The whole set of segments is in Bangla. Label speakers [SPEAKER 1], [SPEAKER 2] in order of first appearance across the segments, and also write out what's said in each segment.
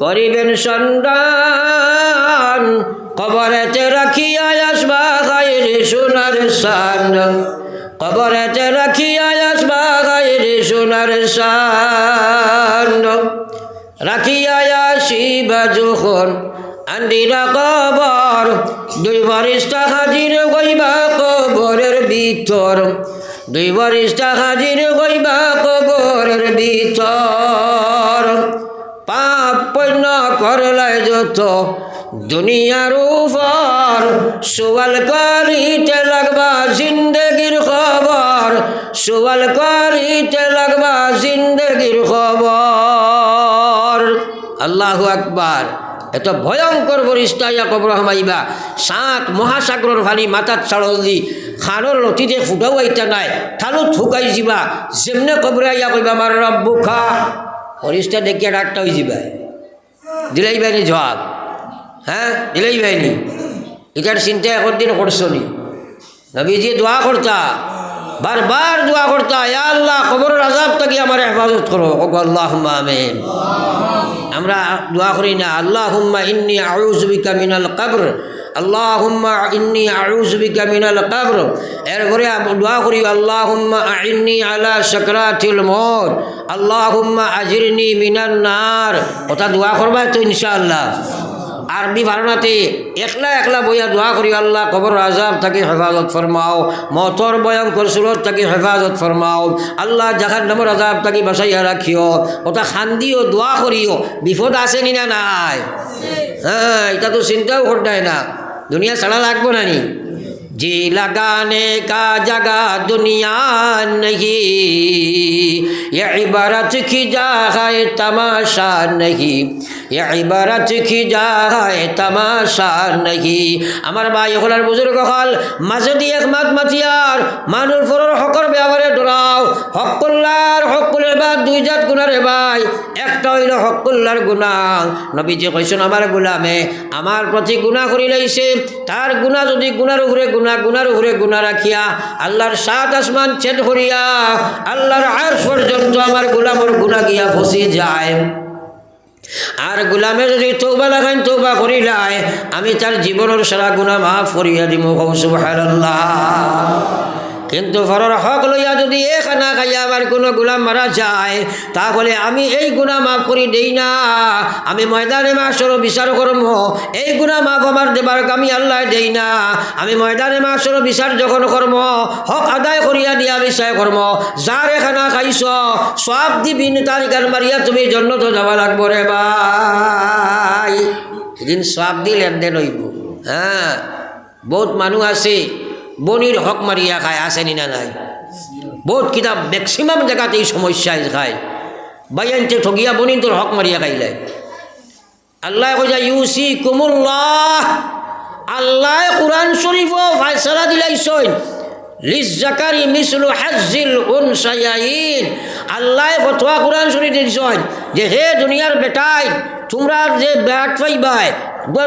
[SPEAKER 1] করিবেন সন্ধান, কবরেতে রাখিয়া আসবা গায়ের সোনার সান, কবরেতে রাখিয়া আসবা গায়ের সোনার সান। রাখিয়া আসিবা যখন আন্দিরা কবর, দুই ফেরেশতা হাজির হইবা কবরের ভিতর, দুই ফেরেশতা হাজির হইবা কবরের ভিতর। পাপ পুণ্য করলাই যত দুনিয়ার উপর, সওয়াল করিতে লাগবা জিন্দেগির খবর, সওয়াল করিতে লাগবা জিন্দেগির খবর। আল্লাহু আকবার। এত ভয়ঙ্কর ফেরেশতা ইয়া কবর হামাইবা, 7 মহাসাগরের ফানি মাথার ছাড়ো দি খানোর লতিতে ফুটাও আইতা নাই, থালু থুকাই যাবা, যেমনে কবরে আইয়া কইবা আমার রব্বু খা, ফেরেশতা দেখিয়া ডাকটা হয়ে যাবা। দিলাই বাইনি জবাব, হ্যাঁ দিলাই বাইনি। এটার চিন্তা একদিন করছো নি? নবীজি দোয়া করতা, বারবার দোয়া করতা, ইয়া আল্লাহ কবরের আযাব থেকে আমার হেফাজত করো। আল্লাহুম্মা আমিন। আমরা দোয়া করি না আল্লাহুম্মা ইন্নী আউযু বিকা মিনাল কবর, আল্লাহুম্মা ইন্নী আউযু বিকা মিনাল কবর। এরপরে দোয়া করি আল্লাহুম্মা আইন্নী আলা সাকরাতিল মউত, আল্লাহুম্মা আজিরনি মিনান নার। ওটা দোয়া করবা তো ইনশাআল্লাহ। আরবি ভারনাতে একলা একলা বইয়া দোয়া করি আল্লাহ কবর আযাব থেকে হেফাজত ফরমাও, মতর ভয়ঙ্কর সুরত থেকে হেফাজত ফরমাও, আল্লাহ জাহান্নামের আযাব থেকে বাঁচাইয়া রাখিও। ওটা খান্দিও দোয়া করিও। বিপদ আছে নি না নাই? হ্যাঁ, এটা তো চিন্তাও করতাই না, দুনিয়া ছাড়া লাগবো না নি? जी लगाने का जगह दुनिया नहीं, ये इबारत की जगह तमाशा नहीं, ये इबारत की जगह तमाशा नहीं। আমার ভাই হলার বুজুর্গ হল মাঝে দিয়ে একমাত মাতিয়ার মানুষ ফরর হকর ব্যবহারে ডরাও। হকুল্লার হকুল এবার দুই জাত গুনারে ভাই, একটা হইল হকুল্লার গুনাহ। নবীজি কইছেন আমার গোলামে আমার প্রতি গুনাহ করি লাইছে, তার গুনাহ যদি গুনার উপরে গুনাহ, গুনার উপরে গুনাহ রাখিয়া আল্লাহর 7 আসমান ছেদ করিয়া আল্লাহর আরশ পর্যন্ত আমার গোলামের গুনাহ গিয়া ফসি যায়। আর গোলামে যদি তওবা লাগান তওবা করিলাই, আমি তার জীবনের সারা গুনাহ মাফ করিয়া দিব। সুবহানাল্লাহ। কিন্তু ফরর হক লইয়া যদি এখানা খাইয়া আমার কোনো গুলাম মারা যায়, তাহলে আমি এই গুনাহ মাফ করি দেই না। আমি ময়দানে মাশর বিচার করব, এই গুনাহ মাফ আমার দেবার আমি আল্লাহ দেই না। আমি ময়দানে মাশর বিচার যখন করব, হক আদায় করিয়া দিয়া বিচার করব। যার এখানা খাইছ সব দিবিন, তার গান মারিয়া তুমি জান্নাতে যাওয়া লাগবো রে ভাই। এদিন সব দি লেনদেন হইব। হ্যাঁ, বহুত মানুষ আছে বনির হক মারিয়া খায়, আসেনি না নাই? বহুত কিতাব ম্যাক্সিমাম জায়গাতে এই সমস্যা খায়, বাইনতে ঠগিয়া বনি তোর হক মারিয়া খাইলে। আল্লাহ কইয়া ইউসিকুমুল্লাহ, আল্লাহ কুরআন শরীফ ফায়সালা দিলাইছেন লিজ্জাকারি মিসলু হাজ্জিল উনসায়াইন। আল্লাহ ফতোয়া কুরআন শরীফ দিছেন যে হে দুনিয়ার বেটাই, তোমরা যে ব্যাট পাইবাই,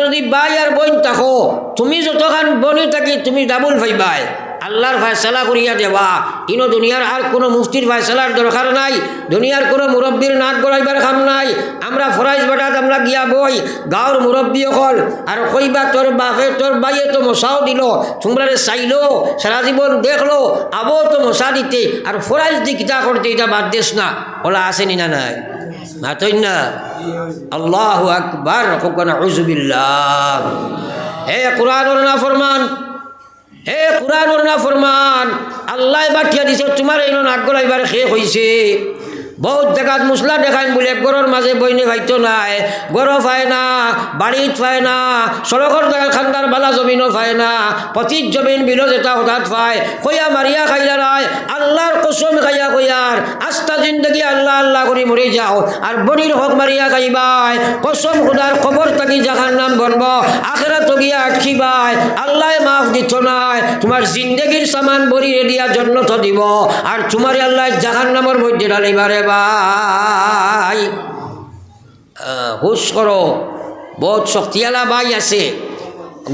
[SPEAKER 1] যদি ভাই আর বোন থাকো, তুমি যতখান বনি থাকি তুমি ডাবল পাইবাই। আল্লাহর ফয়সালা করিয়া দেওয়া। ইনো দুনিয়ার আর কোনো মুফতির ফয়সালার দরকার নাই, দুনিয়ার কোনো মুরব্বীর নাক গলাইবার কাম নাই। আমরা ফরাইজ বাটাত আমরা গিয়া বই গাঁৱৰ মুরব্বী হল আর কইবা তোর বাপে তোর বাইয়ে তো মশাও দিল, তোমরা চাইলো সারা জীবন দেখলো, আবো তো মশা দিতে আর ফরাইজ দি কিতা করতে, এটা বাদ দেশ না। ওলা আসেনি না নাই? মাতই না? আল্লাহু আকবার। নাউযুবিল্লাহ। হে কুরআনের নাফরমান, হে কুরআনের নাফরমান, আল্লাহ বাটিয়া দিছে তোমার এই নাক গলাইবার শেষ হইছে। বহুত জায়গাত মুসলা দেখাইন বলে গরর মাঝে বইনে ভাইতো নাই, গর পায় না, বাড়িত পায় না, সড়কর খান্দার বালা জমিনও পায় না, পতিত জমিন বিলো যেটা হঠাৎ পায়, কইয়া মারিয়া খাইলা রায় আল্লাহর কসম খাইয়া কইয়ার আস্তা জিন্দগি আল্লাহ আল্লাহ করে মরে যাও। আর বনির হক মারিয়া খাইবাই, কসম খুদার কবর থাকি জাহান্নাম বনব, আখিরাত গিয়া আটকিবাই, আল্লাহ মাফ দিত নাই। তোমার জিন্দগির সামান বনি রেডিয়া জন্নত দিব, আর তোমার আল্লাহ জাহান্নামের মধ্যে ঢালিবারে ভাই। হুশ করো, বহুত শক্তিয়ালা ভাই আছে,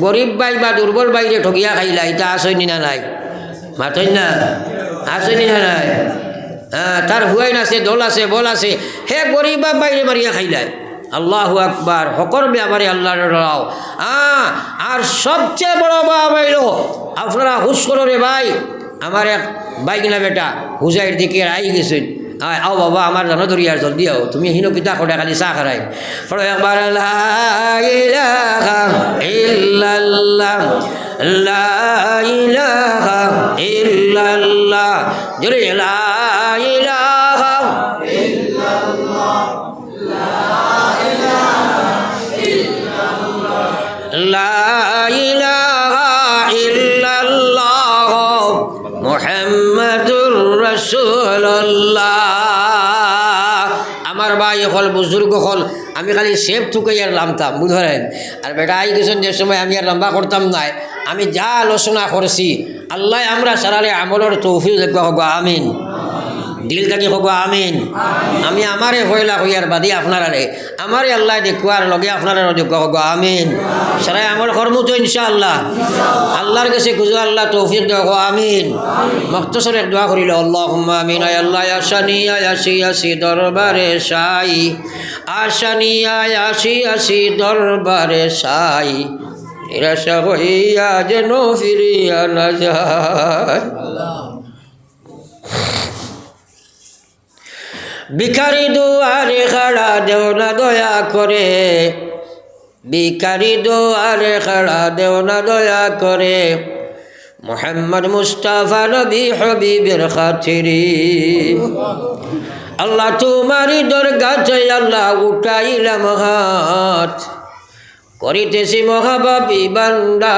[SPEAKER 1] গরিব ভাই বা দুর্বল বাইরে ঠকিয়া খাইলা, এটা আসেনি না নাই? মাতই না? আসেনি না নাই? তার হুয়াইন আছে, দল আছে, বল আছে, হে গরিব বা বাইরে মারিয়া খাইলাই। আল্লাহু আকবার হকর ব্যাপারে আল্লাহর ডরাও। আর সবচেয়ে বড় বাবা হইল আপনারা হুশ করো রে ভাই, আমার এক বাইক না বেটা হুজাইর দিকে আই গেছেন, আও বাবা আমার জানো ধরিয়ার জলদি আও, তুমি হিনো কিতা করে খালি চা খারাই পড়ো একবার লা ইলাহা ইল্লাল্লাহ লা ইলাহা ইল্লাল্লাহ, জোরে লা ইলাহা ইল্লাল্লাহ লা ইলাহা ইল্লাল্লাহ মুহাম্মাদুর রাসূলুল্লাহ। আমার ভাই হল বুজুর্গ হল, আমি খালি সেফ থুকে আর লামতাম বুঝলেন। আর বেটা আই গেছেন যে সময় আমি আর লম্বা করতাম নাই, আমি যা আলোচনা করছি আল্লাহ আমরা সারারে আমলের তৌফিক দেখব, আমিন। দিল থাকি হব আমিন। আমি আমারে ভয়লা হইয়ার বাদী আপনারে আমারে আল্লাহ দেখুয়ার লগে আপনারা যোগ্য হব, আমিন। সারাই আমল কর্ম তো ইনশাআল্লাহ আল্লাহর কাছে খুঁজো, আল্লাহ তৌফিক দেব, আমিন। মখতসর এক দোয়া করিল, আল্লাহুম্মা আমিন। আয় আল্লাহ আসানি আসি আসি দরবারে সাই, আসানি আসি আসি দরবারে সাই, নিরাশা হইয়া যেন ফিরিয়া না যায়। ভিখারি দুয়ারে খাড়া দেও না দয়া করে, ভিখারি দুয়ারে খাড়া দেও না দয়া করে, মুহাম্মদ মুস্তাফা নবী হাবিবের খাতিরে। আল্লাহ তোমারি দরগাতে আল্লাহ উঠাইলাম হাত, করিতেছি মহাবাবী বান্দা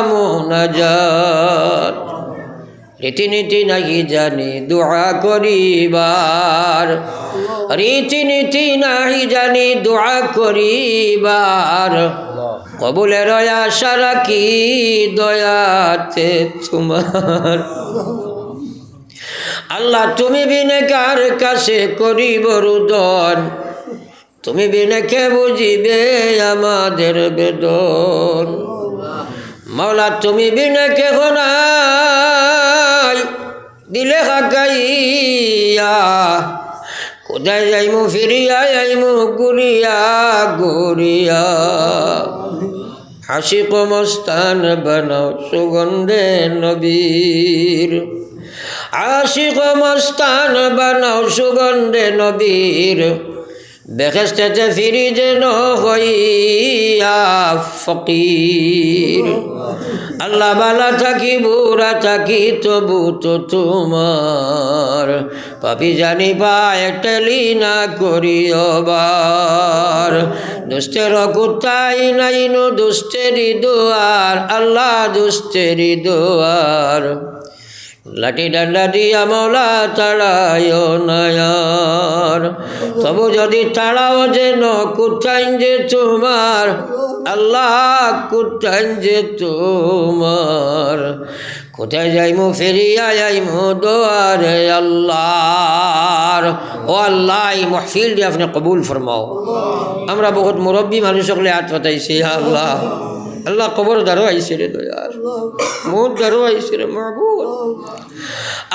[SPEAKER 1] মুনাজাত। রীতিনীতি নাহি জানি দোয়া করিবার, রীতিনীতি নাহি জানি দোয়া করিবার, কবুলের আশা রাখি দয়াতে তোমার। আল্লাহ তুমি বিনে কার কাছে করিব রুদন, তুমি বিনে কে বুঝিবে আমাদের বেদন। মাওলা তুমি বিনে কে নাই দিলে খাকাইয়া, কোথায় যাইমু ফিরিয়া যাইমু গুরিয়া গুরিয়া। আশিক মস্তান বানাও সুগন্ধে নবীর, আশিক মস্তান বানাও সুগন্ধে নবীর, বেহেশতে ফিরি যেন হইয়া ফকির। আল্লাহ বালা থাকি বুড়া থাকি তবু তো তোমার, পাপি জানি পায় টেলি না করিওবার। দুষ্টের কুতাই নাই নো দুষ্টেরি দুয়ার, আল্লাহ দুষ্টেরি দুয়ার। লাঠি ডান্ডা দিয়া মৌলা তাড়ায় নায়ার, তবু যদি তাড়াও যেন কোথায় যে তোমার, আল্লাহ কোথায় যে তোমার। কোথায় যাইমু ফেরিয়া যাইমু দোয়ারে আল্লাহর। ও আল্লাহ এই মাহফিল দিয়ে আপনি কবুল ফরমাও। আমরা বহুত মুরব্বী মানুষ সকলে হাত পাতাইছি, আল্লাহ আল্লাহ কবর দ্বারও আইসে রে দয়ার, মোর দ্বারও আইসে রে মাহবুব।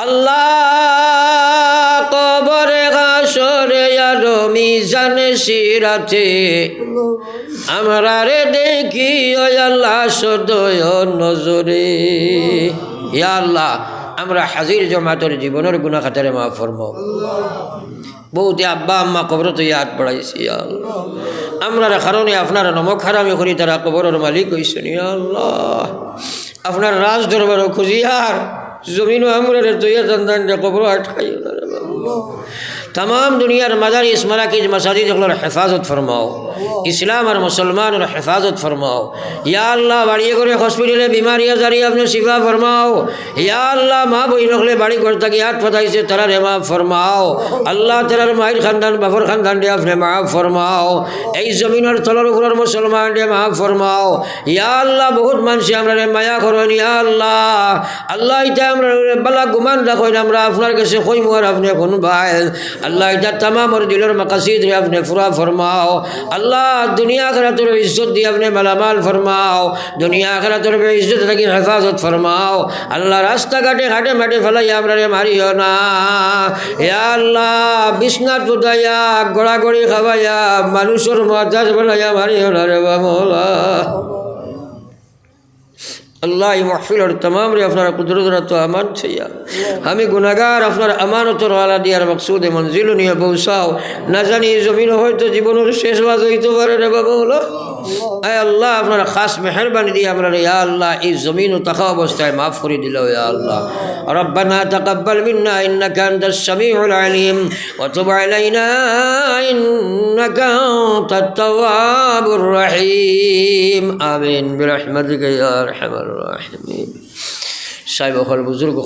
[SPEAKER 1] আল্লাহ কবরে হাসরে আর মিজানে সিরাতে আমরা রে দেখি ও আল্লাহ সদয় নজরে। ইয়া আল্লাহ আমরা হাজির জমাতের জীবনের গুনাহ খাতারে মাফ ফরমাও। বহুতে আব্বা আম্মা কবর তো হাত পড়াইছি, আমরা কারণে আপনার নমক হারামি করি তারা কবরের মালিক হইছেন। ইয়া আল্লাহ আপনার রাজ দরবারও খুঁজিয়ার জমিনও আমরা তৈয়া সন্তান কবর আটকাইও না রে বাবা। तमाम दुनियार मदारिस मराकिज मसाजिद हिफाजत फरमाओ, इस्लाम और मुसलमान हिफाजत फरमाओ। या अल्लाह बाड़िए करे हॉस्पिटले बीमारी आजारी अपने शिफा फरमाओ। या अल्लाह माँ बहन नखले बाड़ी करता कि हाथ फताई से तरह रे माफ़ फरमाओ। अल्लाह तरह माहिर खानदान बफर खानदान डे अपने माफ़ फरमाओ। এই জমিনের তলর উপর মুসলমান ডে মাফ ফরমাও। ইয়া আল্লাহ বহুত মানুষ আমরা মায়া করেন। ইয়া আল্লাহ আল্লাহ এটা আমরা বালা গুমান রাখেন, আমরা আপনার কাছে কইমু আর আপনি কোন ভাই अल्लाह इधर तमाम और दिलों मक़ासिद रे अपने पूरा फरमाओ अल्लाह दुनिया आखिरत और इज्जत दी अपने मालामाल फरमाओ दुनिया आखिरत और इज्जत की हिफाजत फरमाओ अल्लाह रास्ता घाटे घाटे माटे फलाइया আমরা মারিও না ইয়া আল্লাহ বিছনা টুটাইয়া গড়াগড়ি খাওয়াইয়া মানুষের মাথাজ বানাইয়া মারিও না রে মওলা अल्लाह महफिल और तमाम रे अपना कुदरत तो अमान छैया हमें गुनाहगार अपना अमानत वाला दियार मकसूद मंजिल निये पहुँचाओ न जानी जमीन हो तो जीवन शेष बात हुई तो बारे रे बाबा आय अल्लाह अपना खास मेहरबानी दिया हमरा या अल्लाह इस ज़मीन तखा अवस्था माफ़ कर दिलो या अल्लाह रब्बना तक़ब्बल मिन्ना इन्नका अंतस समीउल अलीम व तुब अलैना इन्नका अंतत तव्वाबुर रहीम आमीन बिरहमतिका या अरहमर राहिमीन साहिब बुजुर्ग